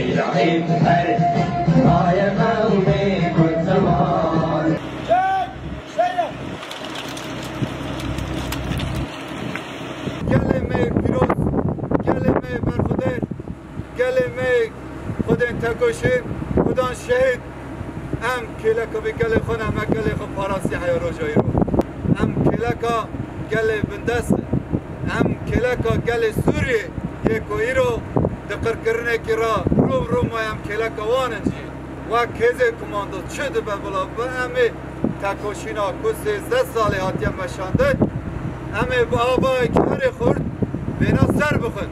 بیرقی پر پای قوم کل زمان گل می پیروز گل می برخوده گل می خود تکوشین خودان شهید ام کلکا به گل خون همه گل خود پاراسی حیا رو جایی رو ام کلکا گل بندست ام کلکا گل سوری یکوی رو دقر کرنه که را رو مایم کلکا واننجی و کزه کماندو چه ده ببلا و همه تکوشینا که 13 سالی هاتیم بشانده همه با آبای که هر خورد بینا سر بخون